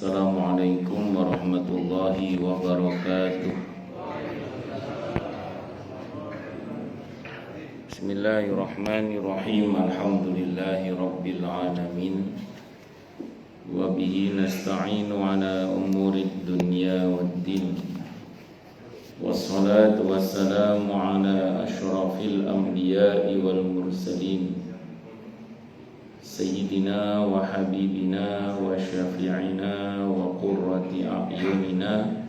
Assalamualaikum warahmatullahi wabarakatuh. Bismillahirrahmanirrahim. Alhamdulillahi rabbil alamin. Wa bihi nasta'inu ala umurid dunya waddin. Wassalatu wassalamu ala asyrafil anbiya'i wal mursalin, Sayyidina wa habibina wa syafi'ina wa qurrati a'yunina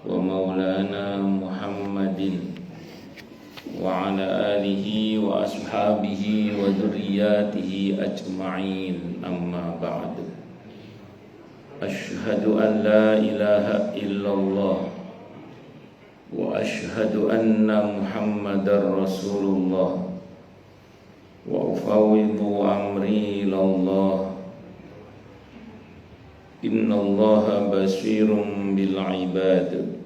wa maulana Muhammadin wa ala alihi wa ashabihi wa dhurriyyatihi ajma'in, amma ba'du. Ashhadu an la ilaha illallah wa ashhadu anna Muhammadar Rasulullah wa ufawwidu amri ilallah. Innallaha basirun bil ibad.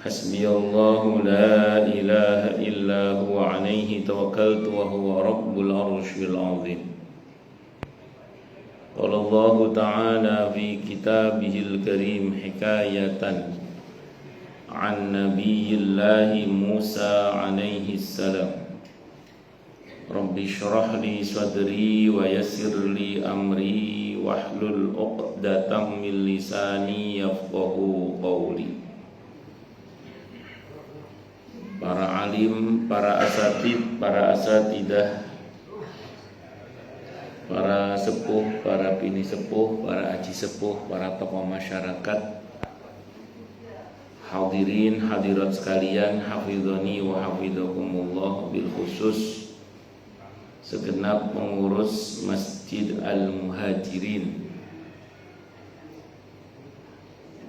Hasbiyallahu la ilaha illa huwa alaihi tawakkaltu wa huwa rabbul arsyil azim. Qala Allah ta'ala fi kitabihil karim hikayatan an nabiyyillahi Musa alaihi salam. Rabbi syrah li sadri wa yassir li amri wahlul 'uqdatam min lisani yafqahu qawli. Para alim, para asatid, para asatidah, para sepuh, para bini sepuh, para aji sepuh, para tokoh masyarakat, hadirin hadirat sekalian, hafizani wa hafizakumullah, bil khusus segenap pengurus Masjid Al-Muhajirin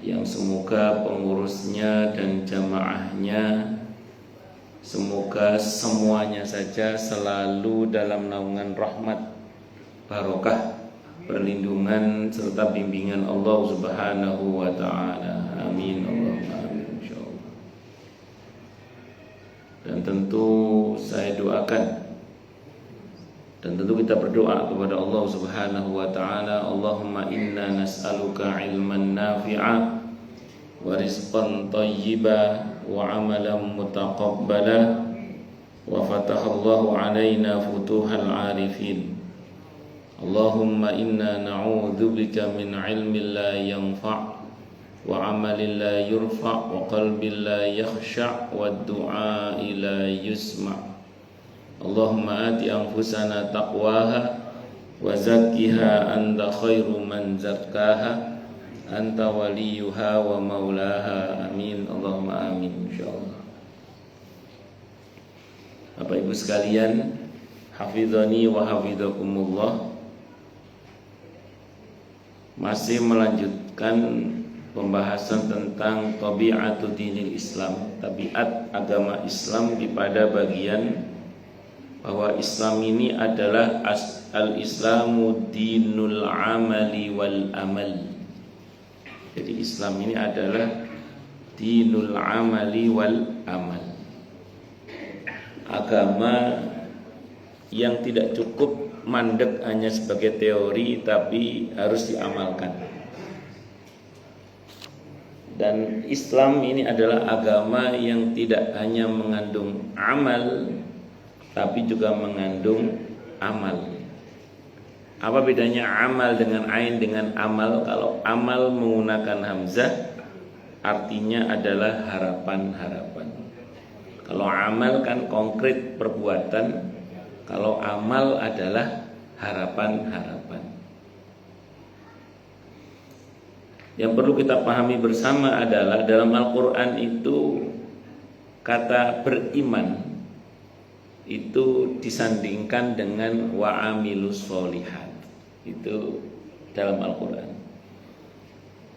yang semoga pengurusnya dan jamaahnya semoga semuanya saja selalu dalam naungan rahmat, barokah, perlindungan serta bimbingan Allah Subhanahu wa taala. Amin Allahumma amin insyaallah. Dan tentu saya doakan dan tentu kita berdoa kepada Allah Subhanahu wa taala, Allahumma inna nas'aluka ilman nafi'a wa rizqan thayyiba wa amalan mutaqabbala wa fatahallahu alaina futuhal arifin. Allahumma inna na'udzubika min ilmin la yanfa' wa amalin la yurfa' wa qalbin la yakhsha' wa du'a la yusma'. Allahumma ati anfusana taqwaha wa zakkiha anta khairu man zakkaha anta waliyuha wa maulaha. Amin Allahumma amin insyaallah. Bapak Ibu sekalian, hafizani wa hafizakumullah, masih melanjutkan pembahasan tentang tabi'atu dinil Islam, tabiat agama Islam, di pada bagian bahwa Islam ini adalah al-Islamu dinul amali wal amal. Jadi Islam ini adalah dinul amali wal amal, agama yang tidak cukup mandek hanya sebagai teori, tapi harus diamalkan. Dan Islam ini adalah agama yang tidak hanya mengandung amal, tapi juga mengandung amal. Apa bedanya amal dengan ain dengan amal? Kalau amal menggunakan hamzah, artinya adalah harapan-harapan. Kalau amal kan konkret perbuatan, kalau amal adalah harapan-harapan. Yang perlu kita pahami bersama adalah dalam Al-Quran itu kata beriman itu disandingkan dengan wa'amilus sholihat. Itu dalam Al-Quran.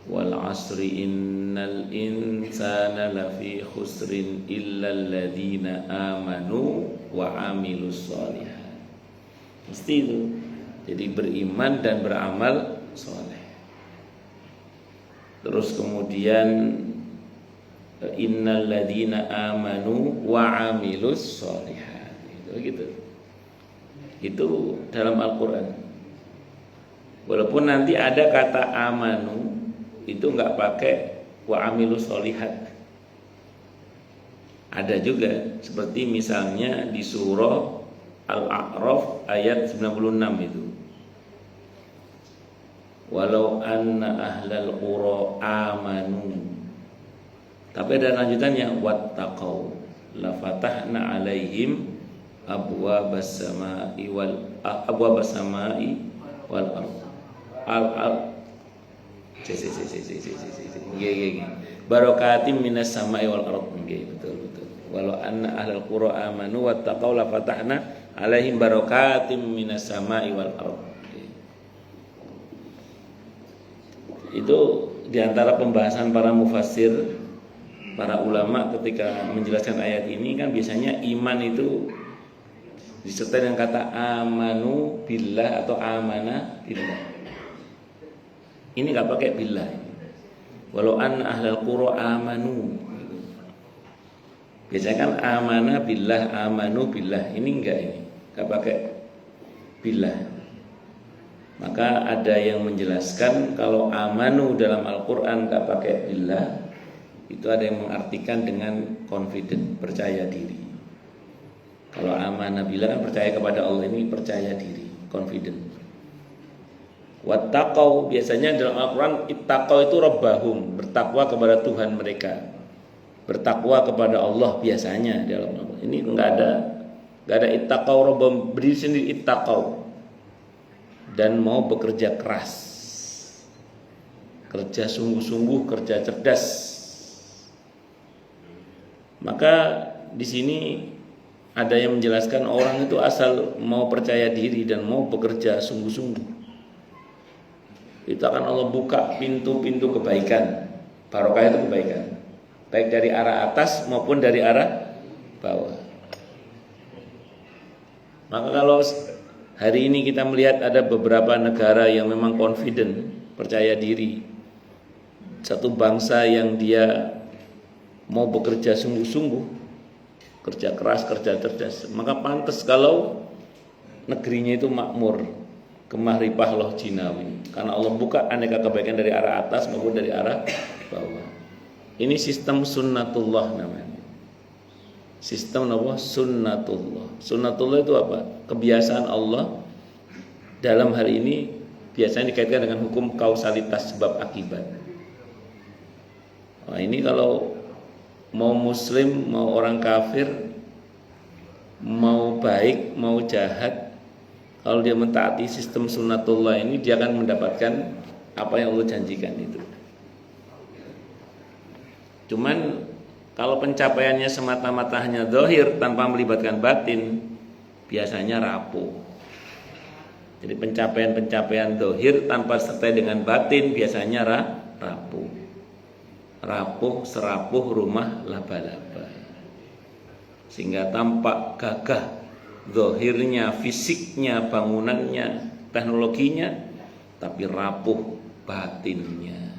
Wal asri innal insana lafi khusrin illal ladzina amanu wa amilus sholihat. Mesti itu. Jadi beriman dan beramal soleh. Terus kemudian innal ladzina amanu wa amilus sholihat. Begitu. Itu dalam Al-Quran. Walaupun nanti ada kata amanu itu nggak pakai wa amilus solihat. Ada juga seperti misalnya di surah Al-A'raf ayat 96 itu. Walau anna ahlal qura amanu. Tapi ada lanjutannya wattaqau la fatahna alaihim abwabas samai wal ardh. Barakatim minas samai wal ardh. Betul. Walau anna ahlal qura amanu wattaqau la fatahna alaihim barakatim minas samai wal ardh. Itu diantara pembahasan para mufassir, para ulama ketika menjelaskan ayat ini kan biasanya iman itu disertai dengan kata amanu billah atau amana billah. Ini nggak pakai billah. Walau anna ahlal qura amanu. Biasanya kan amana billah, amanu billah. Ini nggak pakai billah. Maka ada yang menjelaskan kalau amanu dalam Al-Quran gak pakai billah, itu ada yang mengartikan dengan confident, percaya diri. Kalau amanah billah kan percaya kepada Allah, ini percaya diri, confident. Wattaqau biasanya dalam Al-Quran ittaqau itu rabbahum, bertakwa kepada Tuhan mereka, bertakwa kepada Allah biasanya dalam Al-Quran. Ini nggak ada ittaqau rabbahum, berdiri sendiri ittaqau. Dan mau bekerja keras, kerja sungguh-sungguh, kerja cerdas. Maka di sini ada yang menjelaskan orang itu asal mau percaya diri dan mau bekerja sungguh-sungguh, itu akan Allah buka pintu-pintu kebaikan. Barokah itu kebaikan, baik dari arah atas maupun dari arah bawah. Maka kalau hari ini kita melihat ada beberapa negara yang memang confident, percaya diri, satu bangsa yang dia mau bekerja sungguh-sungguh, kerja keras, kerja cerdas, maka pantas kalau negerinya itu makmur, kemah ripah loh jinawi, karena Allah buka aneka kebaikan dari arah atas maupun dari arah bawah. Ini sistem sunnatullah namanya. Sistem apa? Sunnatullah. Sunnatullah itu apa? Kebiasaan Allah dalam hal ini biasanya dikaitkan dengan hukum kausalitas sebab akibat. Nah, ini kalau mau muslim, mau orang kafir, mau baik, mau jahat, kalau dia mentaati sistem sunnatullah ini, dia akan mendapatkan apa yang Allah janjikan itu. Cuman kalau pencapaiannya semata-mata hanya zahir tanpa melibatkan batin, biasanya rapuh. Jadi pencapaian-pencapaian zahir tanpa sertai dengan batin biasanya rapuh. Rapuh serapuh rumah laba-laba. Sehingga tampak gagah zahirnya, fisiknya, bangunannya, teknologinya, tapi rapuh batinnya,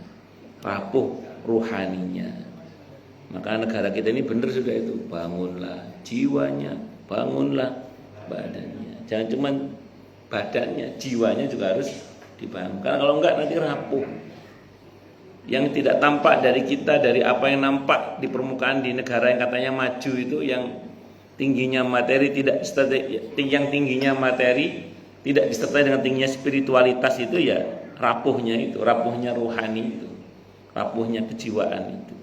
rapuh ruhaninya. Maka negara kita ini benar sudah itu, bangunlah jiwanya, bangunlah badannya. Jangan cuma badannya, jiwanya juga harus dibangun. Karena kalau enggak nanti rapuh. Yang tidak tampak dari kita, dari apa yang nampak di permukaan di negara yang katanya maju itu, yang tingginya materi tidak disertai dengan tingginya spiritualitas itu, ya rapuhnya itu, rapuhnya rohani itu, rapuhnya kejiwaan itu.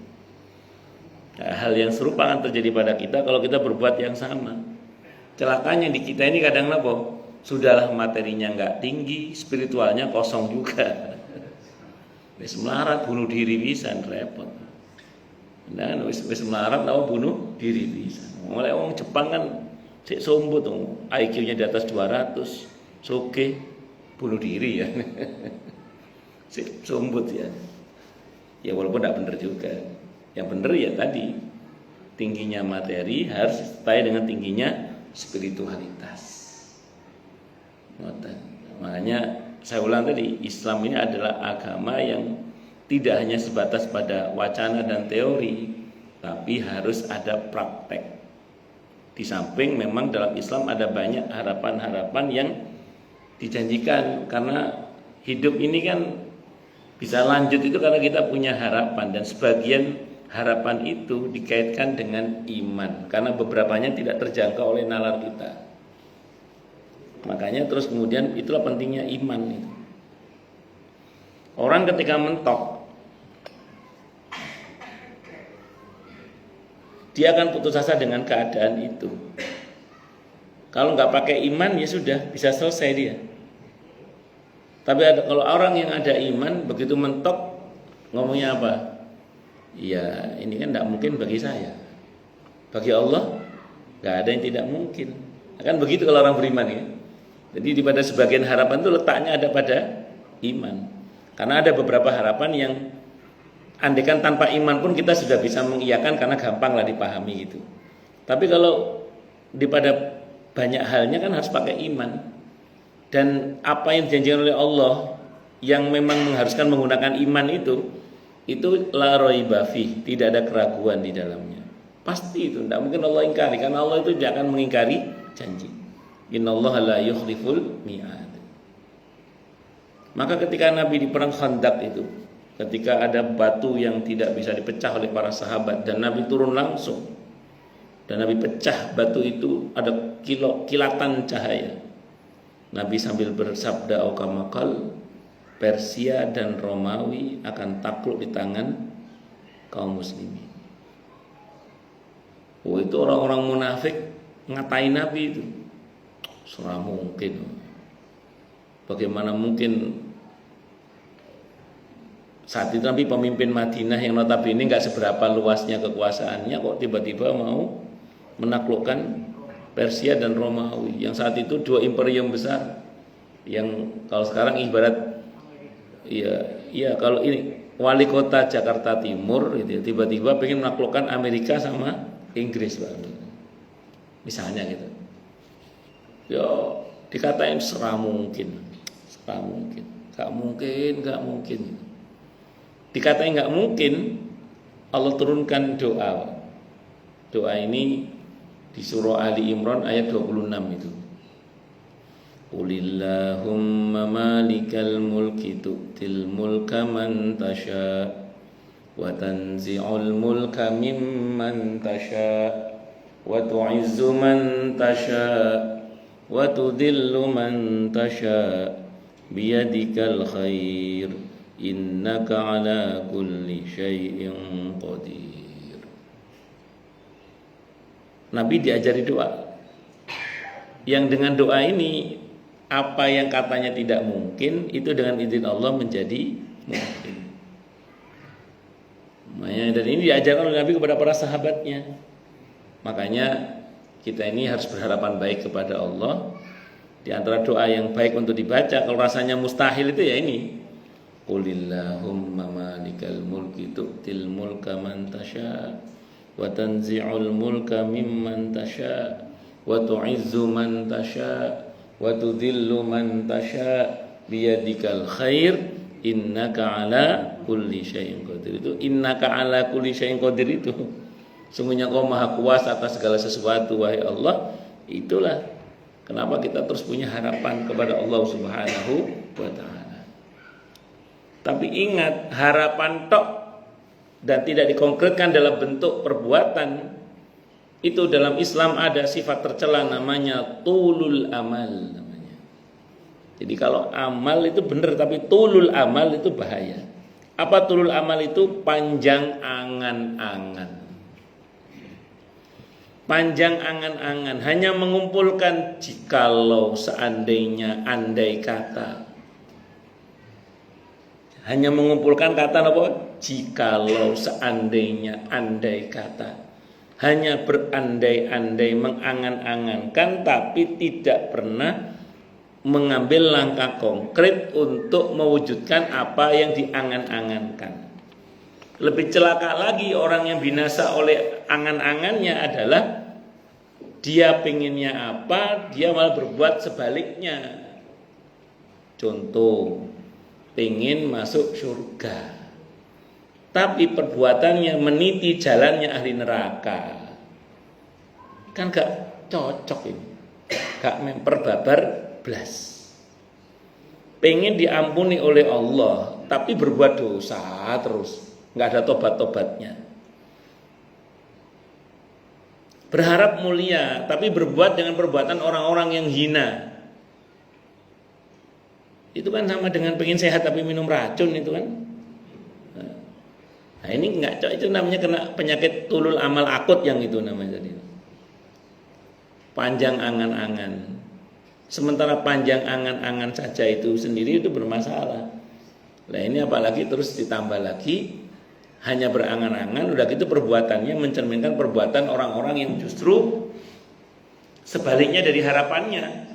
Nah, hal yang serupa akan terjadi pada kita kalau kita berbuat yang sama. Celakanya di kita ini kadang sudahlah materinya nggak tinggi, spiritualnya kosong juga. Wis melarat bunuh diri bisa repot. Nah, wis melarat bunuh diri bisa. Mulai orang Jepang kan sik sombut IQ-nya di atas 200, soge bunuh diri ya. Sik sombut ya. Ya walaupun tidak benar juga. Yang benar ya tadi, tingginya materi harus disertai dengan tingginya spiritualitas. Makanya saya ulang tadi, Islam ini adalah agama yang tidak hanya sebatas pada wacana dan teori, tapi harus ada praktek. Di samping memang dalam Islam ada banyak harapan-harapan yang dijanjikan, karena hidup ini kan bisa lanjut itu karena kita punya harapan, dan sebagian harapan itu dikaitkan dengan iman karena beberapanya tidak terjangkau oleh nalar kita. Makanya terus kemudian itulah pentingnya iman itu. Orang ketika mentok, dia akan putus asa dengan keadaan itu. Kalau nggak pakai iman ya sudah, bisa selesai dia. Tapi kalau orang yang ada iman, begitu mentok ngomongnya apa? Ya ini kan tidak mungkin bagi saya. Bagi Allah nggak ada yang tidak mungkin. Kan begitu kalau orang beriman ya. Jadi pada sebagian harapan itu letaknya ada pada iman. Karena ada beberapa harapan yang andaikan tanpa iman pun kita sudah bisa mengiyakan karena gampang lah dipahami gitu. Tapi kalau pada banyak halnya kan harus pakai iman. Dan apa yang dijanjikan oleh Allah yang memang mengharuskan menggunakan iman itu la raiba fih, tidak ada keraguan di dalamnya. Pasti itu, tidak mungkin Allah ingkari karena Allah itu tidak akan mengingkari janji. Innallaha la yukhliful mi'ad. Maka ketika Nabi di perang Khandaq itu, ketika ada batu yang tidak bisa dipecah oleh para sahabat dan Nabi turun langsung dan Nabi pecah batu itu, ada kilatan cahaya. Nabi sambil bersabda aukamakal, Persia dan Romawi akan takluk di tangan kaum muslimin. Oh, itu orang-orang munafik ngatain Nabi itu. Surah mungkin. Bagaimana mungkin saat itu Nabi pemimpin Madinah yang notabene nggak seberapa luasnya kekuasaannya, kok tiba-tiba mau menaklukkan Persia dan Romawi yang saat itu dua imperium besar yang kalau sekarang ibarat ya kalau ini wali kota Jakarta Timur gitu, tiba-tiba pengen menaklukkan Amerika sama Inggris Pak. Misalnya gitu. Ya dikatain serah mungkin. Gak mungkin. Dikatain gak mungkin, Allah turunkan doa. Doa ini di surah Ali Imran ayat 26 itu. Qulillahumma malikal mulki tu'til mulka man tasha wa tanzi'ul mulka mimman tasha wa tu'izzu man tasha wa tudillu man tasha biyadikal khair innaka ala kulli syai'in qadir. Nabi diajari doa yang dengan doa ini apa yang katanya tidak mungkin itu dengan izin Allah menjadi mungkin. Dan ini diajarkan oleh Nabi kepada para sahabatnya. Makanya kita ini harus berharapan baik kepada Allah. Di antara doa yang baik untuk dibaca kalau rasanya mustahil itu ya ini. Qulillahumma malikal mulki tu'til mulka man tasha wa tanzi'ul mulka mimman tasha wa tu'izzu man tasha wa tudhillu man tasha biyadikal khair innaka ala kulli syai'in qadir. Itu innaka ala kulli syai'in qadir itu sungguhnya Kau maha kuasa atas segala sesuatu wahai Allah. Itulah kenapa kita terus punya harapan kepada Allah Subhanahu wa taala. Tapi ingat, harapan tok dan tidak dikonkretkan dalam bentuk perbuatan, itu dalam Islam ada sifat tercela namanya tulul amal namanya. Jadi kalau amal itu benar tapi tulul amal itu bahaya. Apa tulul amal itu? Panjang angan-angan. Panjang angan-angan, hanya mengumpulkan jikalau, seandainya, andai kata. Hanya mengumpulkan kata apa? Jikalau, seandainya, andai kata. Hanya berandai-andai, mengangan-angankan, tapi tidak pernah mengambil langkah konkret untuk mewujudkan apa yang diangan-angankan. Lebih celaka lagi orang yang binasa oleh angan-angannya adalah dia pengennya apa, dia malah berbuat sebaliknya. Contoh, pengen masuk surga, tapi perbuatannya meniti jalannya ahli neraka. Kan gak cocok ini, gak memperbabar blas. pengen diampuni oleh Allah, tapi berbuat dosa terus, nggak ada tobat-tobatnya. Berharap mulia, tapi berbuat dengan perbuatan orang-orang yang hina. Itu kan sama dengan pengen sehat tapi minum racun itu kan. Nah ini nggak, itu namanya kena penyakit tulul amal akut yang itu namanya tadi. Panjang angan-angan. Sementara panjang angan-angan saja itu sendiri itu bermasalah. Nah ini apalagi terus ditambah lagi hanya berangan-angan, udah gitu perbuatannya mencerminkan perbuatan orang-orang yang justru sebaliknya dari harapannya.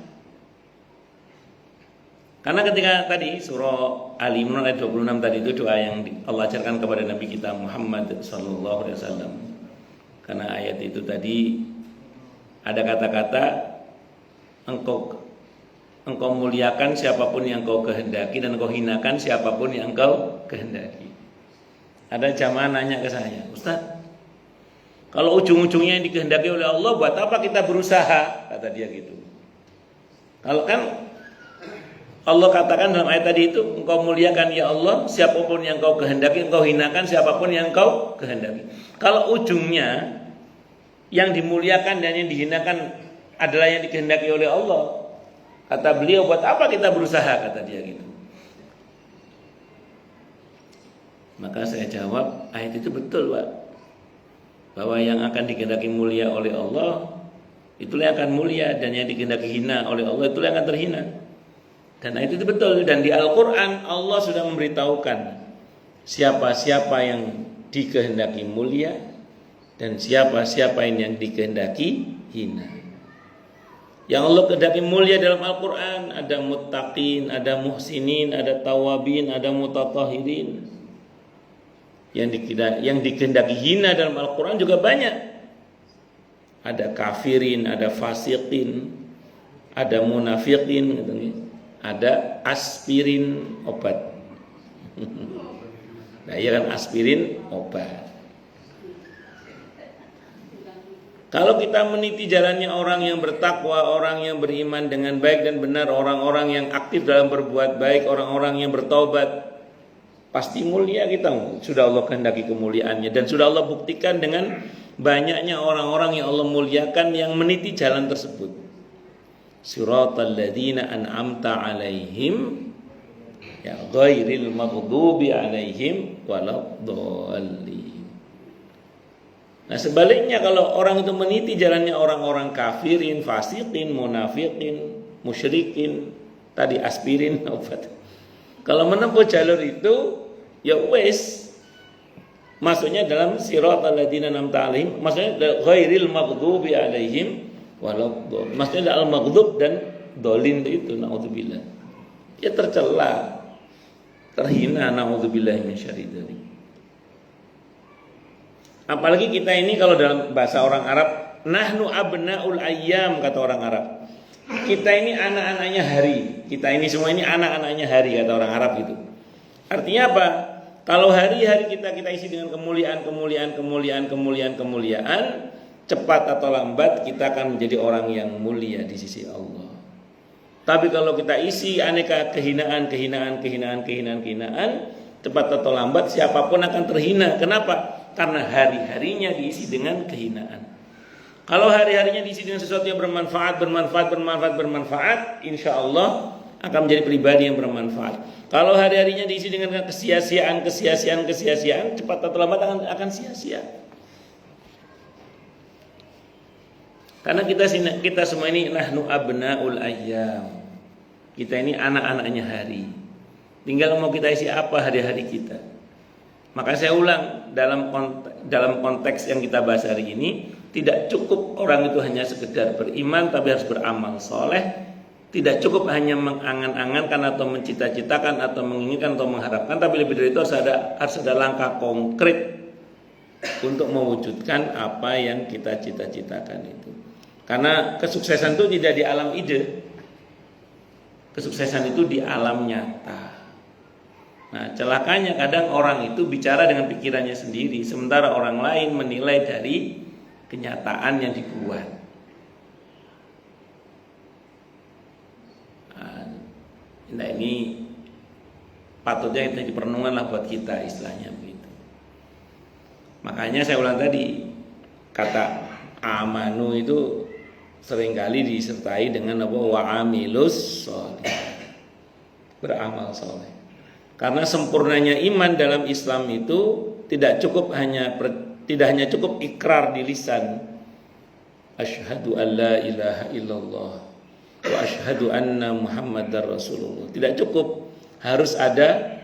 Karena ketika tadi surah Ali Imran ayat 26 tadi itu doa yang Allah ajarkan kepada Nabi kita Muhammad sallallahu alaihi wasallam. Karena ayat itu tadi ada kata-kata engkau muliakan siapapun yang kau kehendaki dan engkau hinakan siapapun yang kau kehendaki. Ada jamaah nanya ke saya, Ustaz, kalau ujung-ujungnya yang dikehendaki oleh Allah, buat apa kita berusaha? Kata dia gitu. Kalau kan Allah katakan dalam ayat tadi itu, engkau muliakan ya Allah siapapun yang kau kehendaki, engkau hinakan siapapun yang kau kehendaki. Kalau ujungnya yang dimuliakan dan yang dihinakan adalah yang dikehendaki oleh Allah, kata beliau, buat apa kita berusaha? Kata dia gitu. Maka saya jawab, ayat itu betul Pak, bahwa yang akan dikehendaki mulia oleh Allah itulah yang akan mulia, dan yang dikehendaki hina oleh Allah itulah yang akan terhina. Dan ayat itu betul. Dan di Al-Quran Allah sudah memberitahukan siapa-siapa yang dikehendaki mulia dan siapa-siapa yang dikehendaki hina. Yang Allah kehendaki mulia dalam Al-Quran ada muttaqin, ada muhsinin, ada tawabin, ada mutatahirin. Yang dikehendaki hina dalam Al-Quran juga banyak. Ada kafirin, ada fasikin, ada munafikin, ada aspirin obat. Nah iya kan, aspirin obat. Kalau kita meniti jalannya orang yang bertakwa, orang yang beriman dengan baik dan benar, orang-orang yang aktif dalam berbuat baik, orang-orang yang bertobat, pasti mulia kita. Sudah Allah kehendaki kemuliaannya, dan sudah Allah buktikan dengan banyaknya orang-orang yang Allah muliakan yang meniti jalan tersebut. Siratal ladzina an'amta alaihim ya ghairil maghdubi alaihim waladdallin. Nah sebaliknya, kalau orang itu meniti jalannya orang-orang kafirin, fasikin, munafikin, musyrikin, tadi aspirin obat. Kalau menempuh jalur itu, ya wes, maksudnya dalam siratal ladzina an'amta alaihim, maksudnya ghairil maghdubi alaihim waladdallin. Maksudnya al-maghdub dan dolin itu naudzubillah. Ya tercela, terhina, naudzubillah min syarri dzalik. Apalagi kita ini kalau dalam bahasa orang Arab, nahnu abnaul ayyam, kata orang Arab. Kita ini anak-anaknya hari. Kita ini semua ini anak-anaknya hari, kata orang Arab itu. Artinya apa? Kalau hari-hari kita isi dengan kemuliaan, cepat atau lambat kita akan menjadi orang yang mulia di sisi Allah. Tapi kalau kita isi aneka kehinaan, cepat atau lambat siapapun akan terhina. Kenapa? Karena hari-harinya diisi dengan kehinaan. Kalau hari-harinya diisi dengan sesuatu yang bermanfaat, insya Allah akan menjadi pribadi yang bermanfaat. Kalau hari-harinya diisi dengan kesia-siaan, cepat atau lambat akan sia-sia. Karena kita semua ini nahnu abnaul ayyam. Kita ini anak-anaknya hari. Tinggal mau kita isi apa hari-hari kita. Maka saya ulang, dalam konteks yang kita bahas hari ini, tidak cukup orang itu hanya sekedar beriman, tapi harus beramal soleh. Tidak cukup hanya mengangan-angankan atau mencita-citakan atau menginginkan atau mengharapkan, tapi lebih dari itu harus ada langkah konkret untuk mewujudkan apa yang kita cita-citakan itu. Karena kesuksesan itu tidak di alam ide, kesuksesan itu di alam nyata. Nah, celakanya kadang orang itu bicara dengan pikirannya sendiri, sementara orang lain menilai dari kenyataan yang dibuat. Nah, Nah ini patutnya jadi perenungan lah buat kita istilahnya begitu. Makanya saya ulang tadi, kata amanu itu seringkali disertai dengan apa, wa amilus sholih, beramal soleh. Karena sempurnanya iman dalam Islam itu tidak hanya cukup ikrar di lisan, asyhadu an la ilaha illallah wa asyhadu anna muhammadar rasulullah. Tidak cukup, harus ada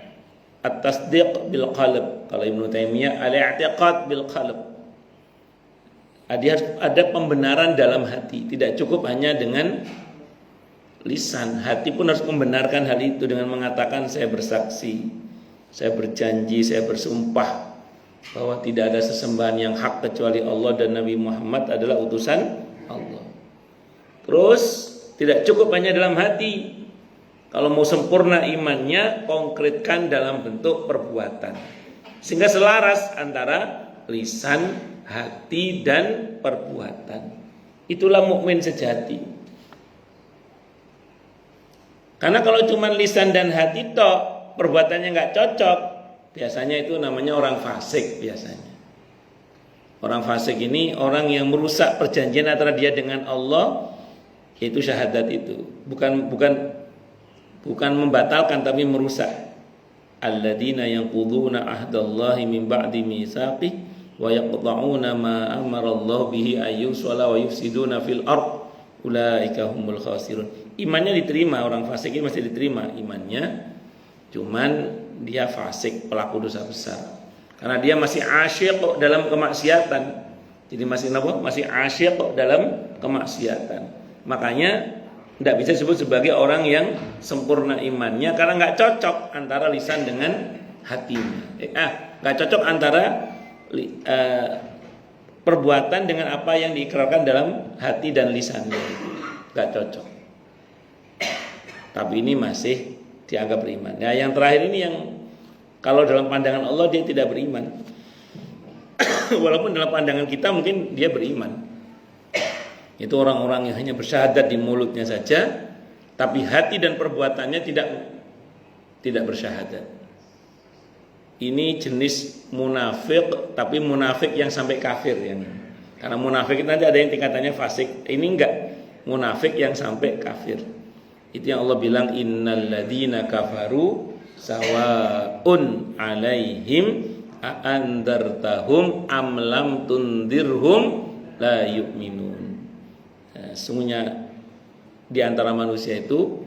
at-tasdiq bil qalb. Kalau Ibnu Taimiyah al-i'tiqad bil qalb. Ada pembenaran dalam hati. Tidak cukup hanya dengan lisan. Hati pun harus membenarkan hal itu dengan mengatakan saya bersaksi, saya berjanji, saya bersumpah bahwa tidak ada sesembahan yang hak kecuali Allah dan Nabi Muhammad adalah utusan Allah. Terus tidak cukup hanya dalam hati. Kalau mau sempurna imannya, konkretkan dalam bentuk perbuatan. Sehingga selaras antara lisan, hati dan perbuatan. Itulah mukmin sejati. Karena kalau cuma lisan dan hati tok, perbuatannya nggak cocok, biasanya itu namanya orang fasik biasanya. Orang fasik ini orang yang merusak perjanjian antara dia dengan Allah, yaitu syahadat itu. Bukan membatalkan tapi merusak. Alladzina yanquduna ahdallahi min ba'di mitsaqih wa yaqta'una ma amarallahu bihi ayyusala wa yufsiduna fil ard ulaika humul khasirun. Imannya diterima, orang fasik ini masih diterima imannya, cuman dia fasik, pelaku dosa besar. Karena dia masih asyik dalam kemaksiatan. Jadi masih asyik dalam kemaksiatan. Makanya tidak bisa disebut sebagai orang yang sempurna imannya, karena nggak cocok antara lisan dengan hatinya. Nggak cocok antara perbuatan dengan apa yang diikrarkan dalam hati dan lisannya. Nggak cocok. Tapi ini masih dianggap beriman. Nah, yang terakhir ini yang kalau dalam pandangan Allah dia tidak beriman. Walaupun dalam pandangan kita mungkin dia beriman. Itu orang-orang yang hanya bersyahadat di mulutnya saja, tapi hati dan perbuatannya tidak bersyahadat. Ini jenis munafik, tapi munafik yang sampai kafir yang. Karena munafik nanti ada yang tingkatannya fasik. Ini enggak, munafik yang sampai kafir. Itu yang Allah bilang innal ladzina kafaru sawaun alaihim a'andartahum am lam tundirhum la yu'minun. Sungguhnya di antara manusia itu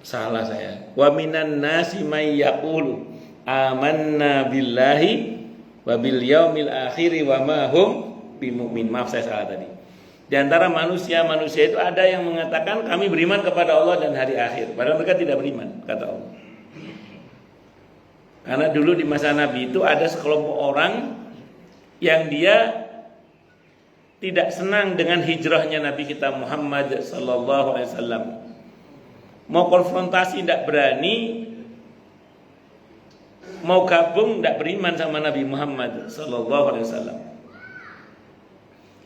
salah saya. Wa minan nasi may yaqulu amanna billahi wa bil yaumil akhir wa ma hum bimumin. Maaf saya salah tadi. Di antara manusia itu ada yang mengatakan kami beriman kepada Allah dan hari akhir, padahal mereka tidak beriman, kata Allah. Karena dulu di masa Nabi itu ada sekelompok orang yang dia tidak senang dengan hijrahnya Nabi kita Muhammad sallallahu alaihi wasallam. Mau konfrontasi tidak berani, mau gabung tidak beriman sama Nabi Muhammad sallallahu alaihi wasallam.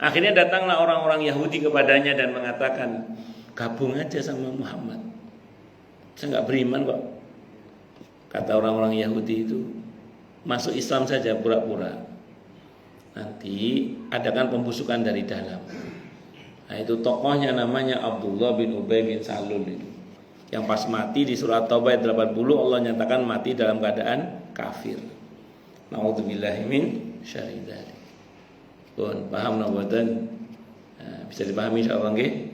Akhirnya datanglah orang-orang Yahudi kepadanya dan mengatakan, gabung aja sama Muhammad. Saya nggak beriman kok. Kata orang-orang Yahudi itu, masuk Islam saja pura-pura. Nanti adakan pembusukan dari dalam. Nah itu tokohnya namanya Abdullah bin Ubay bin Salul itu. Yang pas mati di surat Taubah ayat 80 Allah nyatakan mati dalam keadaan kafir. Na'udzubillahi min syarri dzalik. Pun paham nabuatan, bisa dipahami insyaallah nggih.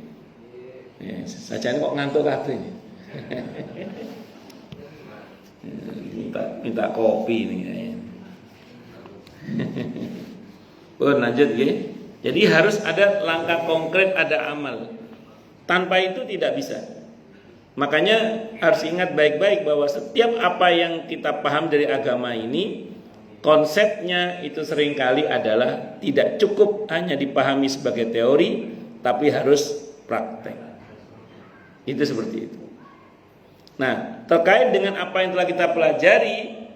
Ya, sajane kok ngantuk kabeh. minta kopi nih kayaknya. Pun lanjut nggih. Jadi harus ada langkah konkret, ada amal. Tanpa itu tidak bisa. Makanya harus ingat baik-baik bahwa setiap apa yang kita paham dari agama ini, konsepnya itu seringkali adalah tidak cukup hanya dipahami sebagai teori, tapi harus praktek. Itu seperti itu. Nah, terkait dengan apa yang telah kita pelajari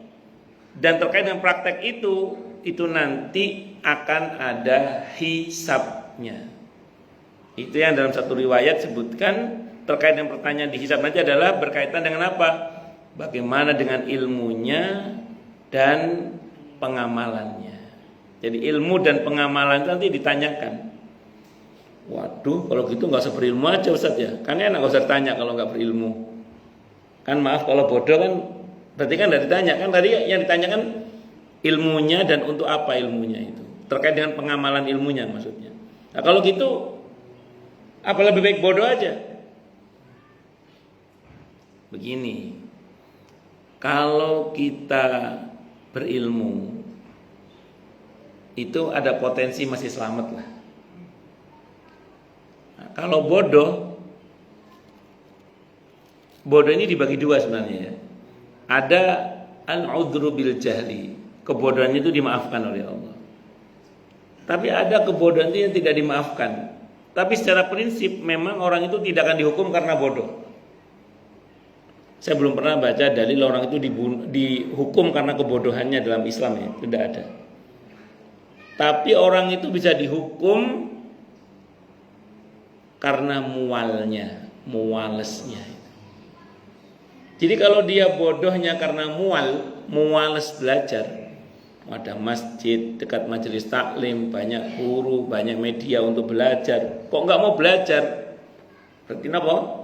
dan terkait dengan praktek itu nanti akan ada hisabnya. Itu yang dalam satu riwayat sebutkan terkait dengan pertanyaan di hisab nanti adalah berkaitan dengan apa? Bagaimana dengan ilmunya dan pengamalannya. Jadi ilmu dan pengamalan nanti ditanyakan. Waduh, kalau gitu nggak usah berilmu aja Ustaz ya. Kan enak nggak usah tanya kalau nggak berilmu. Kan maaf kalau bodoh kan berarti kan nggak ditanya kan, tadi yang ditanyakan ilmunya dan untuk apa ilmunya itu. Terkait dengan pengamalan ilmunya maksudnya. Nah kalau gitu apa lebih baik bodoh aja? Begini, kalau kita berilmu itu ada potensi masih selamat lah. Nah, kalau bodoh ini dibagi dua sebenarnya ya. Ada al-udhru bil jahli, kebodohan itu dimaafkan oleh Allah. Tapi ada kebodohan itu yang tidak dimaafkan. Tapi secara prinsip memang orang itu tidak akan dihukum karena bodoh. Saya belum pernah baca dalil orang itu dihukum karena kebodohannya dalam Islam ya, tidak ada. Tapi orang itu bisa dihukum karena mualesnya. Jadi kalau dia bodohnya karena muales belajar, ada masjid dekat majelis taklim, banyak guru, banyak media untuk belajar, kok nggak mau belajar? Berarti apa?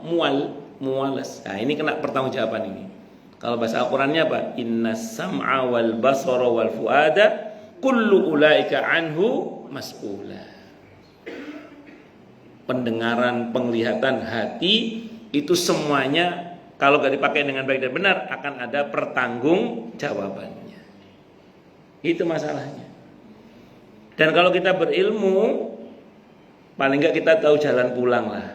Muales. Nah ini kena pertanggungjawaban ini. Kalau bahasa Al-Qurannya apa? Inna sam'a wal basara wal fuada kullu ulaika anhu mas'ula. Pendengaran, penglihatan, hati itu semuanya kalau gak dipakai dengan baik dan benar akan ada pertanggungjawabannya. Itu masalahnya. Dan kalau kita berilmu, paling gak kita tahu jalan pulang lah.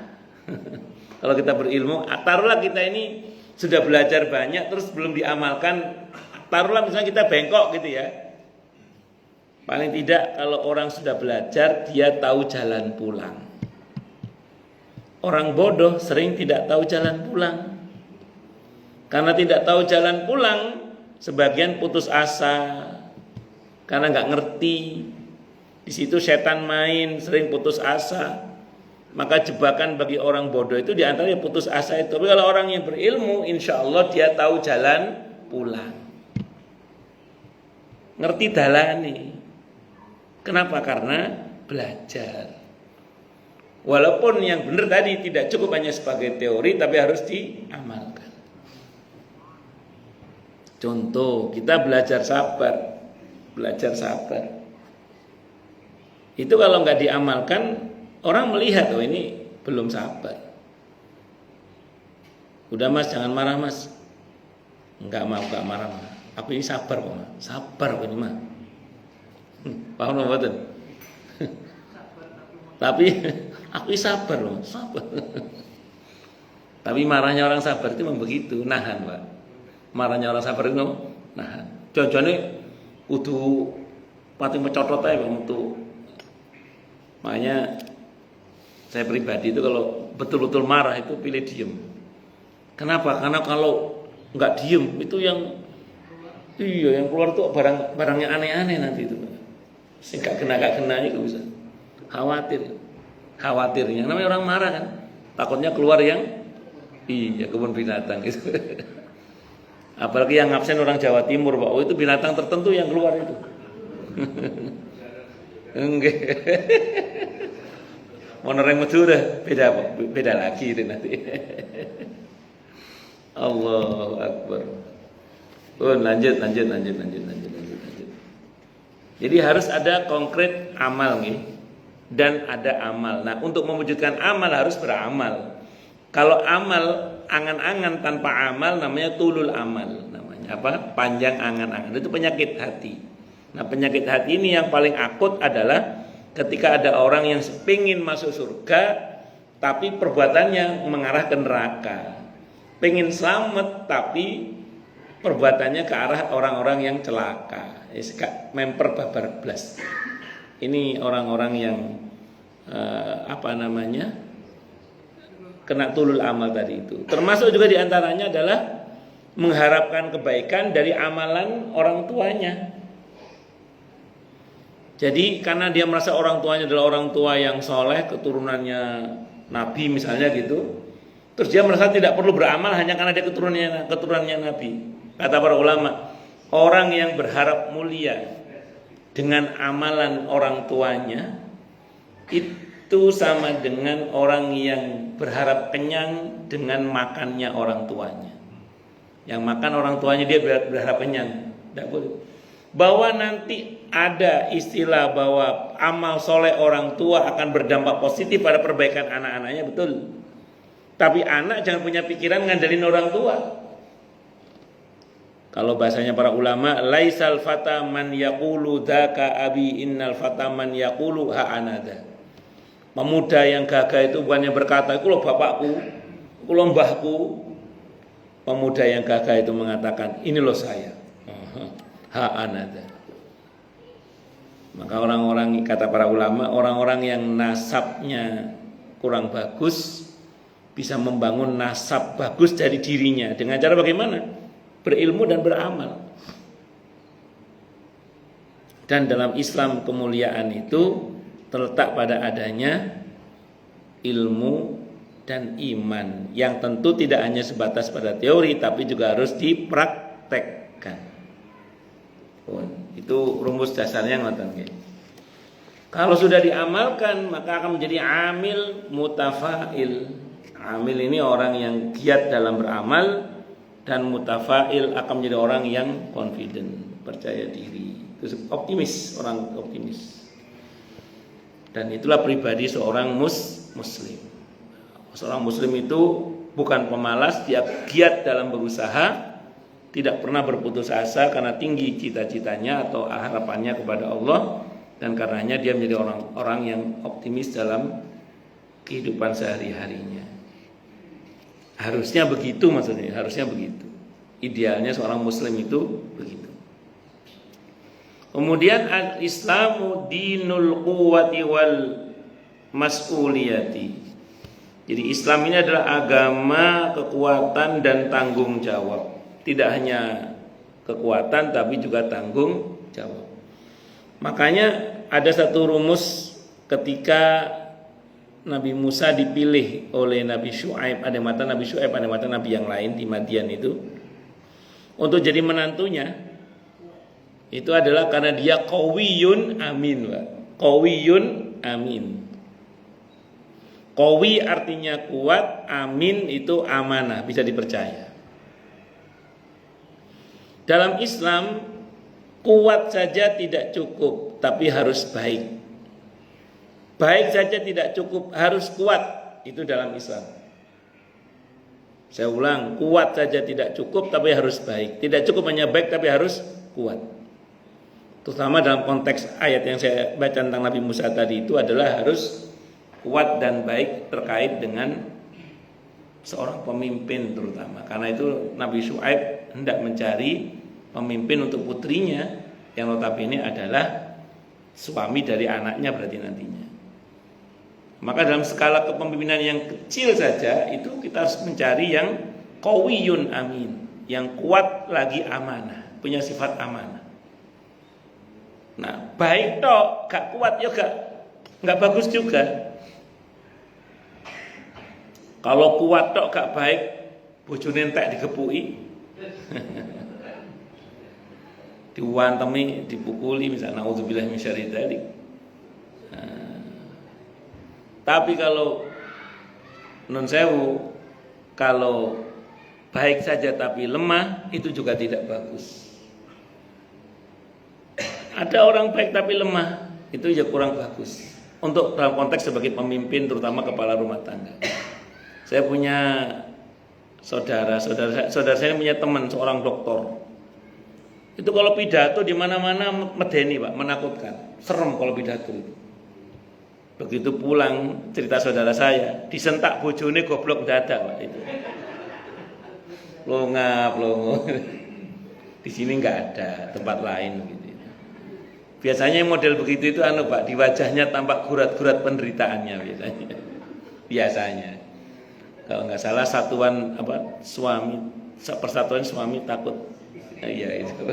Kalau kita berilmu, taruhlah kita ini sudah belajar banyak terus belum diamalkan, taruhlah misalnya kita bengkok gitu ya. Paling tidak kalau orang sudah belajar dia tahu jalan pulang. Orang bodoh sering tidak tahu jalan pulang. Karena tidak tahu jalan pulang, sebagian putus asa karena nggak ngerti. Di situ setan main, sering putus asa. Maka jebakan bagi orang bodoh itu diantaranya putus asa itu. Tapi kalau orang yang berilmu, insya Allah dia tahu jalan pulang. Ngerti dalani. Kenapa? Karena belajar. Walaupun yang benar tadi tidak cukup hanya sebagai teori, tapi harus diamalkan. Contoh, kita belajar sabar. Itu kalau nggak diamalkan, orang melihat, oh ini belum sabar. Udah mas, jangan marah mas. Enggak marah. Aku ini sabar kok mas. Sabar kok ini mas. Paham nggak betul? Tapi aku ini sabar loh, sabar. Tapi marahnya orang sabar itu memang begitu, nahan pak. Marahnya orang sabar itu nahan. Jangan-jangan kudu pati mencotot aja untuk. Makanya saya pribadi itu kalau betul-betul marah itu pilih diem. Kenapa? Karena kalau nggak diem itu yang keluar tuh barangnya aneh-aneh nanti itu. Nggak kena itu bisa. Khawatirnya. Namanya orang marah kan. Takutnya keluar yang kebun binatang itu. Apalagi yang absen orang Jawa Timur, Pak. Oh itu binatang tertentu yang keluar itu. Enggak. Monoreng Madura beda lagi itu nanti. Allahu Akbar. Oh, lanjut. Jadi harus ada konkret amal nih dan ada amal. Nah, untuk mewujudkan amal harus beramal. Kalau amal angan-angan tanpa amal namanya tulul amal namanya. Apa? Panjang angan-angan. Itu penyakit hati. Nah, penyakit hati ini yang paling akut adalah ketika ada orang yang pengen masuk surga tapi perbuatannya mengarah ke neraka. Pengen selamat tapi perbuatannya ke arah orang-orang yang celaka. Memper babar blas. Ini orang-orang yang kena tulul amal tadi itu. Termasuk juga diantaranya adalah mengharapkan kebaikan dari amalan orang tuanya. Jadi karena dia merasa orang tuanya adalah orang tua yang soleh, keturunannya Nabi misalnya gitu, Terus dia merasa tidak perlu beramal hanya karena dia keturunannya Nabi. Kata para ulama, orang yang berharap mulia dengan amalan orang tuanya itu sama dengan orang yang berharap kenyang dengan makannya orang tuanya. Yang makan orang tuanya dia berharap kenyang. Tidak boleh. Bahwa nanti ada istilah bahwa amal soleh orang tua akan berdampak positif pada perbaikan anak-anaknya, betul. Tapi anak jangan punya pikiran ngandelin orang tua. Kalau bahasanya para ulama, laisal fata man yaqulu dzaka abi innal fata man yaqulu ha anada. Pemuda yang gagah itu bukannya berkata, "Iku lho bapakku, iku lho mbahku." Pemuda yang gagah itu mengatakan, "Ini loh saya." Ha anada. Maka orang-orang, kata para ulama, orang-orang yang nasabnya kurang bagus bisa membangun nasab bagus dari dirinya dengan cara bagaimana? Berilmu dan beramal. Dan dalam Islam kemuliaan itu terletak pada adanya ilmu dan iman yang tentu tidak hanya sebatas pada teori tapi juga harus dipraktekkan. Itu rumus dasarnya ngoten nggih. Kalau sudah diamalkan maka akan menjadi amil mutafail. Amil ini orang yang giat dalam beramal, dan mutafail akan menjadi orang yang confident, percaya diri, optimis, orang optimis. Dan itulah pribadi seorang muslim. Seorang muslim itu bukan pemalas, dia giat dalam berusaha, tidak pernah berputus asa karena tinggi cita-citanya atau harapannya kepada Allah, dan karenanya dia menjadi orang yang optimis dalam kehidupan sehari-harinya. Harusnya begitu, maksudnya harusnya begitu. Idealnya seorang muslim itu begitu. Kemudian al-Islamu dinul quwwati wal mas'uliyati. Jadi Islam ini adalah agama kekuatan dan tanggung jawab. Tidak hanya kekuatan tapi juga tanggung jawab. Makanya ada satu rumus ketika Nabi Musa dipilih oleh Nabi Syuaib, ada mata Nabi Syuaib, ada mata Nabi yang lain di Madian itu, untuk jadi menantunya. Itu adalah karena dia qawiyun amin, Pak. Qawiyun amin. Qawi artinya kuat, amin itu amanah, bisa dipercaya. Dalam Islam, kuat saja tidak cukup, tapi harus baik. Baik saja tidak cukup, harus kuat. Itu dalam Islam. Saya ulang, kuat saja tidak cukup tapi harus baik. Tidak cukup hanya baik tapi harus kuat. Terutama dalam konteks ayat yang saya baca tentang Nabi Musa tadi, itu adalah harus kuat dan baik terkait dengan seorang pemimpin terutama. Karena itu Nabi Syuaib hendak mencari pemimpin untuk putrinya yang notabene adalah suami dari anaknya berarti nantinya. Maka dalam skala kepemimpinan yang kecil saja itu kita harus mencari yang qawiyun amin, yang kuat lagi amanah, punya sifat amanah. Nah, baik toh, gak kuat ya gak bagus juga. Kalau kuat toh gak baik, bojone entek digepuki. Diwantemi, dipukuli misalnya, naudzubillah min syarri dzalik. Tapi kalau nun sewu, kalau baik saja tapi lemah, itu juga tidak bagus. Ada orang baik tapi lemah, itu juga kurang bagus. Untuk dalam konteks sebagai pemimpin, terutama kepala rumah tangga. Saya punya saudara saya punya teman seorang doktor. Itu kalau pidato di mana-mana medeni, Pak, menakutkan. Serem kalau pidato itu. Begitu pulang cerita saudara saya, disentak bojone goblok dadak, Pak, itu. Longo. Di sini enggak ada, tempat lain gitu. Biasanya model begitu itu Pak, di wajahnya tampak gurat-gurat penderitaannya biasanya. Biasanya. Kalau enggak salah satuan persatuan suami takut. Iya itu.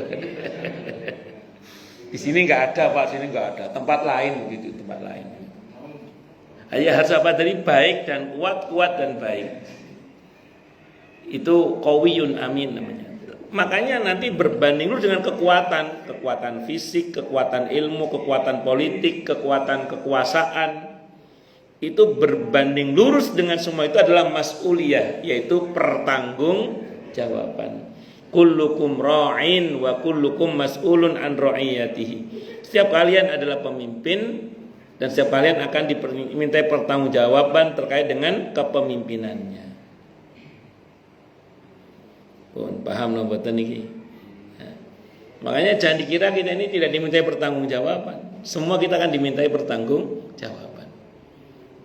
Di sini enggak ada, Pak, sini enggak ada. Tempat lain begitu, tempat lain. Ya harus apa tadi? Baik dan kuat dan baik. Itu qawiyun amin namanya. Makanya nanti berbanding lurus dengan kekuatan fisik, kekuatan ilmu, kekuatan politik, kekuatan kekuasaan. Itu berbanding lurus dengan semua itu adalah mas'uliyah, yaitu pertanggungjawaban. Kullukum ra'in wa kullukum mas'ulun an ra'iyatihi. Setiap kalian adalah pemimpin dan setiap kalian akan dimintai pertanggungjawaban terkait dengan kepemimpinannya. Paham nombatan ini. Makanya jangan dikira kita ini tidak dimintai pertanggungjawaban. Semua kita akan dimintai pertanggungjawaban.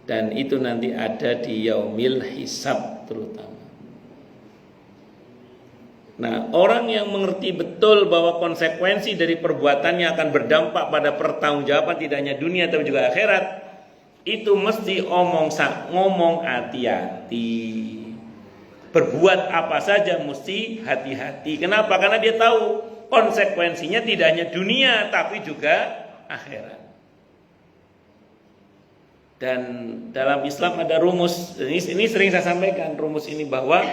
Dan itu nanti ada di yaumil hisab terutama. Nah, orang yang mengerti betul bahwa konsekuensi dari perbuatannya akan berdampak pada pertanggungjawaban tidak hanya dunia tapi juga akhirat, itu mesti ngomong hati-hati. Berbuat apa saja mesti hati-hati. Kenapa? Karena dia tahu konsekuensinya tidak hanya dunia tapi juga akhirat. Dan dalam Islam ada rumus, ini sering saya sampaikan rumus ini, bahwa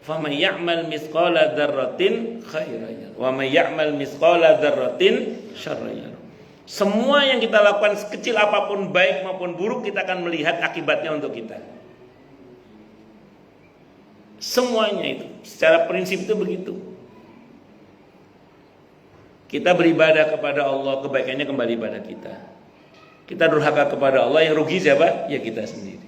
faman ya'mal mithqala dzarratin khairan yarah wa man ya'mal mithqala dzarratin syarran yarah. Semua yang kita lakukan sekecil apapun, baik maupun buruk, kita akan melihat akibatnya untuk kita. Semuanya itu secara prinsip itu begitu. Kita beribadah kepada Allah, kebaikannya kembali pada kita. Kita durhaka kepada Allah, yang rugi siapa? Ya kita sendiri.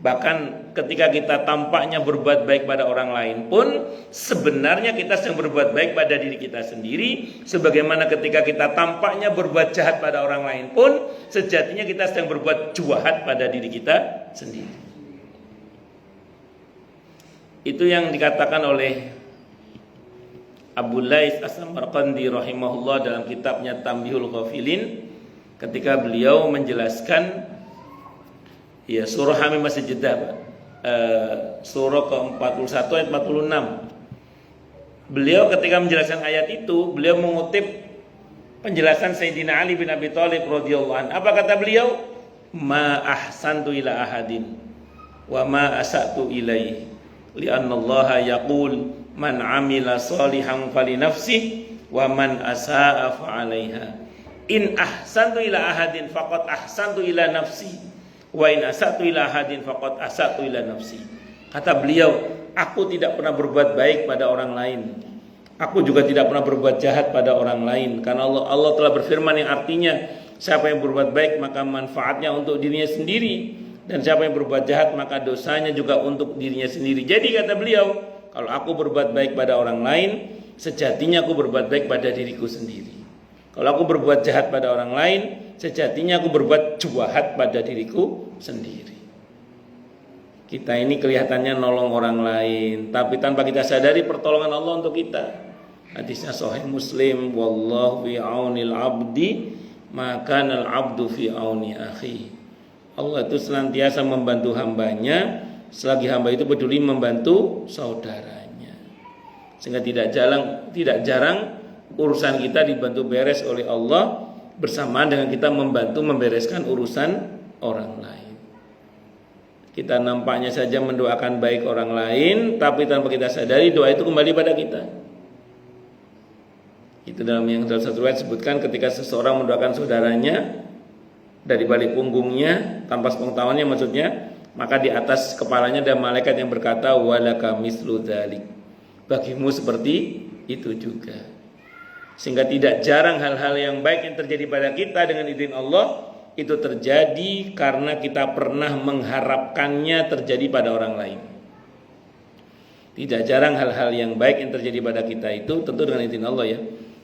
Bahkan ketika kita tampaknya berbuat baik pada orang lain pun, sebenarnya kita sedang berbuat baik pada diri kita sendiri. Sebagaimana ketika kita tampaknya berbuat jahat pada orang lain pun, sejatinya kita sedang berbuat jahat pada diri kita sendiri. Itu yang dikatakan oleh Abu Lais As-Samarqandi rahimahullah dalam kitabnya Tambihul Ghafilin, ketika beliau menjelaskan surah Hamim Masjid Jeddah, surah ke-41 ayat 46. Beliau ketika menjelaskan ayat itu, beliau mengutip penjelasan Sayyidina Ali bin Abi Thalib radhiyallahu anhu. Apa kata beliau? Ma ahsantu ila ahadin wa ma asatu ilaihi. Li'annallaha yaqul man amila salihan fali nafsihi wa man asaa fa 'alaiha. In ahsantu ila ahadin faqad ahsantu ila nafsi wa in asatu ila ahadin faqad asatu ila nafsi. Kata beliau, aku tidak pernah berbuat baik pada orang lain. Aku juga tidak pernah berbuat jahat pada orang lain, karena Allah telah berfirman yang artinya, siapa yang berbuat baik maka manfaatnya untuk dirinya sendiri, dan siapa yang berbuat jahat maka dosanya juga untuk dirinya sendiri. Jadi kata beliau, kalau aku berbuat baik pada orang lain, sejatinya aku berbuat baik pada diriku sendiri. Kalau aku berbuat jahat pada orang lain, sejatinya aku berbuat jahat pada diriku sendiri. Kita ini kelihatannya nolong orang lain, tapi tanpa kita sadari pertolongan Allah untuk kita. Hadisnya Sahih Muslim, wallahu fi aunil abdi maka al abdu fi auni akhi. Allah itu senantiasa membantu hambanya selagi hamba itu peduli membantu saudaranya. Sehingga tidak jarang urusan kita dibantu beres oleh Allah bersamaan dengan kita membantu membereskan urusan orang lain. Kita nampaknya saja mendoakan baik orang lain, tapi tanpa kita sadari doa itu kembali pada kita. Itu dalam satu riwayat sebutkan, ketika seseorang mendoakan saudaranya dari balik punggungnya tanpa sepengetahuannya maksudnya, maka di atas kepalanya ada malaikat yang berkata walaka mislu dzalik, bagimu seperti itu juga. Sehingga tidak jarang hal-hal yang baik yang terjadi pada kita dengan izin Allah itu terjadi karena kita pernah mengharapkannya terjadi pada orang lain. Tidak jarang hal-hal yang baik yang terjadi pada kita itu tentu dengan izin Allah ya,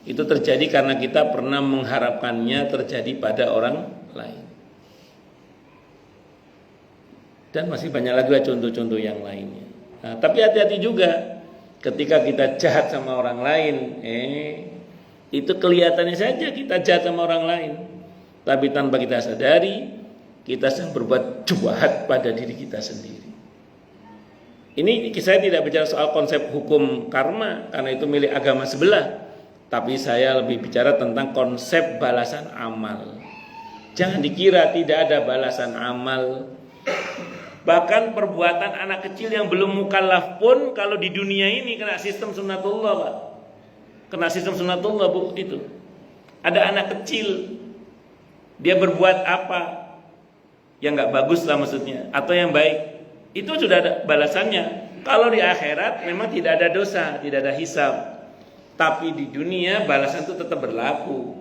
itu terjadi karena kita pernah mengharapkannya terjadi pada orang lain. Dan masih banyak lagi contoh-contoh yang lainnya. Nah, tapi hati-hati juga ketika kita jahat sama orang lain, itu kelihatannya saja kita jahat sama orang lain, tapi tanpa kita sadari kita sedang berbuat jahat pada diri kita sendiri. Ini saya tidak bicara soal konsep hukum karma karena itu milik agama sebelah, tapi saya lebih bicara tentang konsep balasan amal. Jangan dikira tidak ada balasan amal Bahkan perbuatan anak kecil yang belum mukallaf pun kalau di dunia ini kena sistem sunnatullah, Pak. Kena sistem sunnatullah, Bu, itu. Ada anak kecil, dia berbuat apa yang nggak bagus lah maksudnya, atau yang baik, itu sudah ada balasannya. Kalau di akhirat memang tidak ada dosa, tidak ada hisab. Tapi di dunia balasan itu tetap berlaku.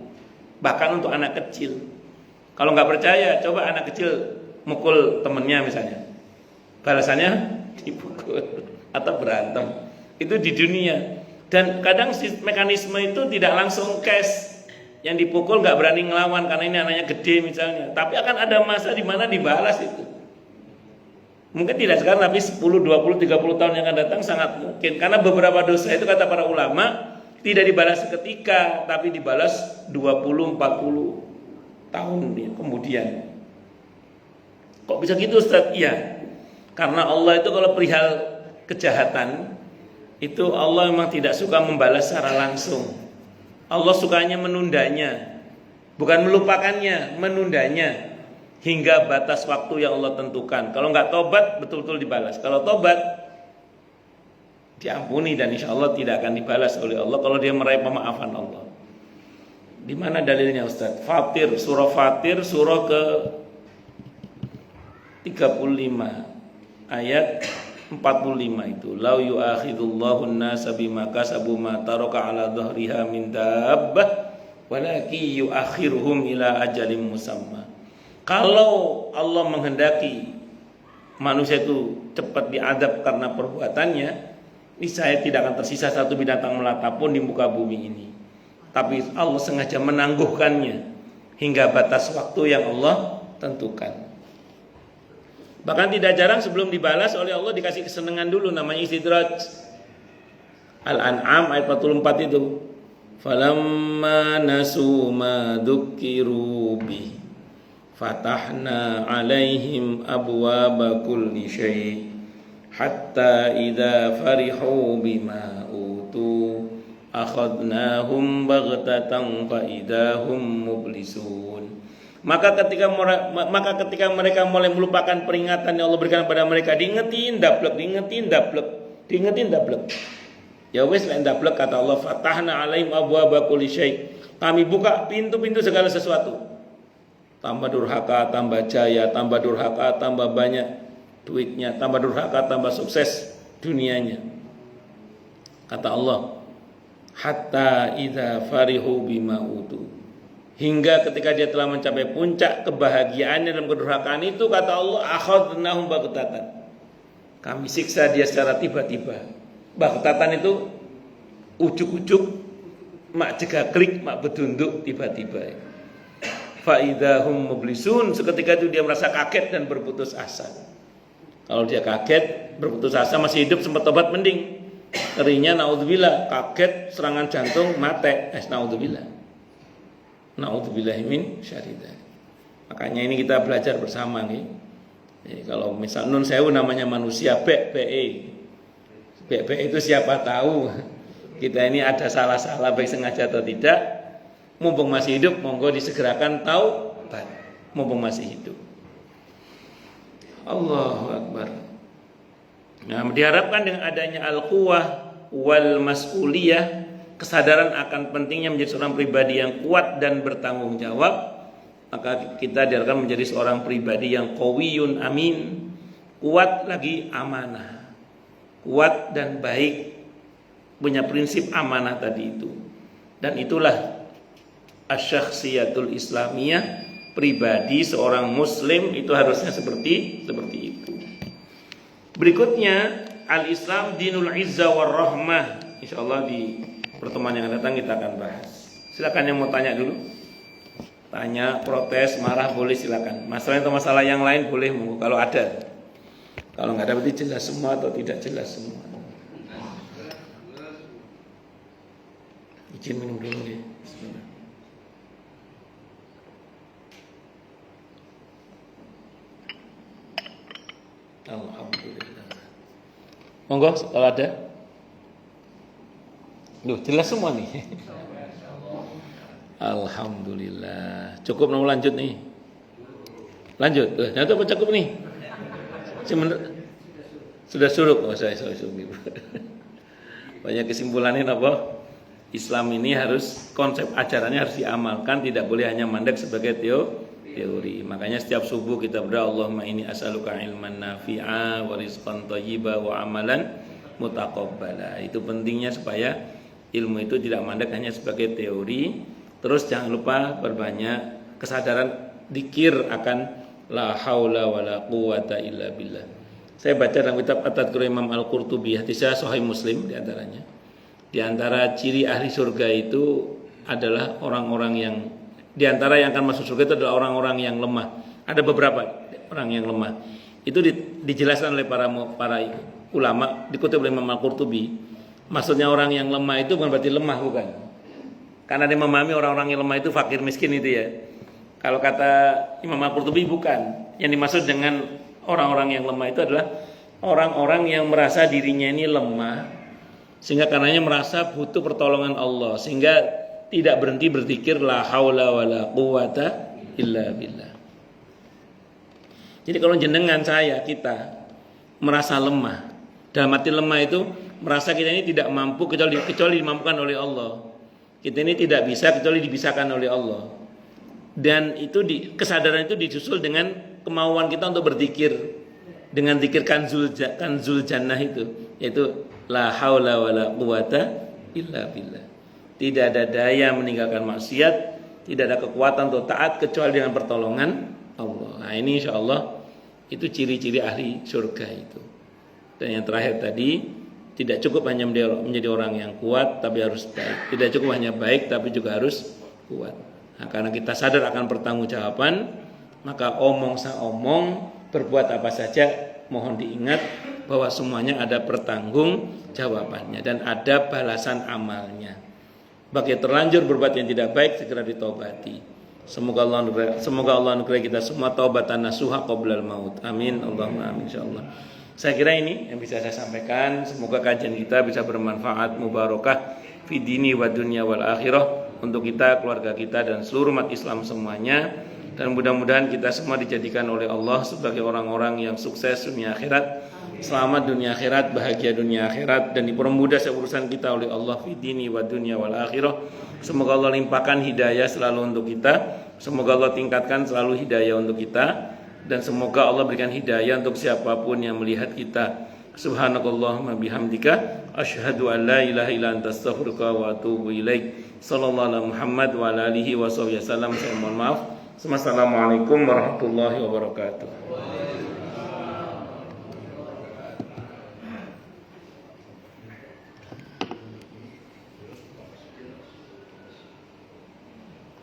Bahkan untuk anak kecil. Kalau nggak percaya, coba anak kecil mukul temennya misalnya. Balasannya dipukul atau berantem. Itu di dunia. Dan kadang mekanisme itu tidak langsung cash. Yang dipukul nggak berani ngelawan karena ini anaknya gede misalnya. Tapi akan ada masa di mana dibalas itu. Mungkin tidak sekarang, tapi 10, 20, 30 tahun yang akan datang sangat mungkin. Karena beberapa dosa itu kata para ulama tidak dibalas seketika, tapi dibalas 20, 40 tahun kemudian. Kok bisa gitu, Ustaz? Iya. Karena Allah itu kalau perihal kejahatan itu Allah memang tidak suka membalas secara langsung. Allah sukanya menundanya. Bukan melupakannya, menundanya. Hingga batas waktu yang Allah tentukan. Kalau nggak tobat, betul-betul dibalas. Kalau tobat, diampuni dan insya Allah tidak akan dibalas oleh Allah kalau dia meraih pemaafan Allah. Di mana dalilnya, Ustaz? Fatir, surah Fatir, surah ke 35 ayat 45 itu. Lau yu'akhidullahu an-nasa bima kasabu ma taraka ala dhahriha min dabbah walaki yu'akhiruhum ila ajalin musamma. Kalau Allah menghendaki manusia itu cepat diadab karena perbuatannya, niscaya tidak akan tersisa satu binatang melata pun di muka bumi ini. Tapi Allah sengaja menangguhkannya hingga batas waktu yang Allah tentukan. Bahkan tidak jarang sebelum dibalas oleh Allah dikasih kesenangan dulu, namanya istidraj. Al-An'am ayat 44 itu. Falamma nasu ma dzukiru bi fatahna alaihim abwaba kulli syai hatta idza farihu bima utu akhadnahum baghtatan fa idahum mublisun. Maka ketika mereka mulai melupakan peringatan yang Allah berikan kepada mereka, diingetin dablek. Ya wes lain dablek, kata Allah, fatahna alaihim abwaba kulli syai. Kami buka pintu-pintu segala sesuatu. Tambah durhaka, tambah jaya, tambah durhaka, tambah banyak duitnya, tambah durhaka, tambah sukses dunianya. Kata Allah, hatta idza farihu bima utu. Hingga ketika dia telah mencapai puncak kebahagiaannya dalam kedurhakaan itu, kata Allah, akhadnahum baghtatan. Kami siksa dia secara tiba-tiba. Baghtatan itu ujuk-ujuk, mak jegaklik, mak bedunduk tiba-tiba. Faidahum mublisun, seketika itu dia merasa kaget dan berputus asa. Kalau dia kaget, berputus asa, masih hidup sempat tobat mending. Ngerinya naudzubillah, kaget serangan jantung mati, naudzubillah. Naudzubillah min syarri dzalik. Makanya ini kita belajar bersama nih. Jadi kalau misal nun sewu namanya manusia BE itu siapa tahu kita ini ada salah-salah baik sengaja atau tidak. Mumpung masih hidup, monggo disegerakan taubat. Mumpung masih hidup. Allahu Akbar. Nah, diharapkan dengan adanya al-quwah wal mas'uliyah, kesadaran akan pentingnya menjadi seorang pribadi yang kuat dan bertanggung jawab, maka kita diharapkan menjadi seorang pribadi yang qawiyun amin, kuat lagi amanah, kuat dan baik, punya prinsip amanah tadi itu. Dan itulah asy-syakhsiyatul islamiyah, pribadi seorang muslim itu harusnya seperti itu. Berikutnya, al-Islam dinul izzah war rahmah. Insyaallah di pertemuan yang akan datang kita akan bahas. Silakan yang mau tanya dulu. Tanya, protes, marah boleh silakan. Masalah atau masalah yang lain boleh kalau ada. Kalau nggak ada berarti jelas semua atau tidak jelas semua. Izin minum dulu ya. Bismillah. Alhamdulillah. Monggo kalau ada. Duh, jelas semua nih. Alhamdulillah. Cukup mau lanjut nih. Lanjut. Jangan cukup nih. Sudah suruk. Oh, saya suruk. Banyak kesimpulannya apa? Islam ini harus konsep ajarannya harus diamalkan, tidak boleh hanya mandek sebagai teori. Makanya setiap subuh kita berdoa, Allahumma inni as'aluka ilman nafi'a wa rizqan thayyiba wa amalan mutaqabbala. Itu pentingnya supaya ilmu itu tidak mandek hanya sebagai teori. Terus jangan lupa berbanyak kesadaran dzikir akan la haula wala quwata illa billah. Saya baca dalam kitab At-Tadhkur Imam Al-Qurtubi, hadis Sahih Muslim di antaranya. Di antara ciri ahli surga itu adalah orang-orang yang di antara yang akan masuk surga itu adalah orang-orang yang lemah. Ada beberapa orang yang lemah. Itu dijelaskan oleh para ulama, dikutip oleh Imam Al-Qurtubi. Maksudnya orang yang lemah itu bukan berarti lemah, bukan. Karena dia memahami orang-orang yang lemah itu fakir miskin itu ya. Kalau kata Imam Al-Qurtubi bukan. Yang dimaksud dengan orang-orang yang lemah itu adalah orang-orang yang merasa dirinya ini lemah, sehingga karenanya merasa butuh pertolongan Allah, sehingga tidak berhenti berzikir la haula wala quwata illa billah. Jadi kalau jenengan kita merasa lemah, dalam arti lemah itu merasa kita ini tidak mampu kecuali dimampukan oleh Allah. Kita ini tidak bisa kecuali dibisakan oleh Allah. Dan itu kesadaran itu disusul dengan kemauan kita untuk berzikir dengan zikir kanzul jannah itu, yaitu la haula wala quwata illa billah. Tidak ada daya meninggalkan maksiat, tidak ada kekuatan untuk taat kecuali dengan pertolongan Allah. Nah, ini insyaallah itu ciri-ciri ahli surga itu. Dan yang terakhir tadi, tidak cukup hanya menjadi orang yang kuat, tapi harus baik. Tidak cukup hanya baik, tapi juga harus kuat. Nah, karena kita sadar akan pertanggungjawaban, maka omong omong, berbuat apa saja, mohon diingat bahwa semuanya ada pertanggung jawabannya dan ada balasan amalnya. Bagi terlanjur berbuat yang tidak baik, segera ditobati. Semoga Allah anugerah kita semua taubatan nasuha qoblal maut. Amin. Allahumma amin insyaallah. Saya kira ini yang bisa saya sampaikan. Semoga kajian kita bisa bermanfaat, mubarakah fi dini wa dunya wal akhirah untuk kita, keluarga kita dan seluruh umat Islam semuanya. Dan mudah-mudahan kita semua dijadikan oleh Allah sebagai orang-orang yang sukses dunia akhirat, selamat dunia akhirat, bahagia dunia akhirat, dan dipermudah urusan kita oleh Allah fi dini wa dunya wal akhirah. Semoga Allah limpahkan hidayah selalu untuk kita. Semoga Allah tingkatkan selalu hidayah untuk kita, dan semoga Allah berikan hidayah untuk siapapun yang melihat kita. Subhanakallahumma bihamdika asyhadu an la ilaha illa anta astaghfiruka wa atubu ilaik. Sallallahu alaihi Muhammad wa ala alihi wa sahbihi wasallam. Saya mohon maaf. Assalamualaikum warahmatullahi wabarakatuh.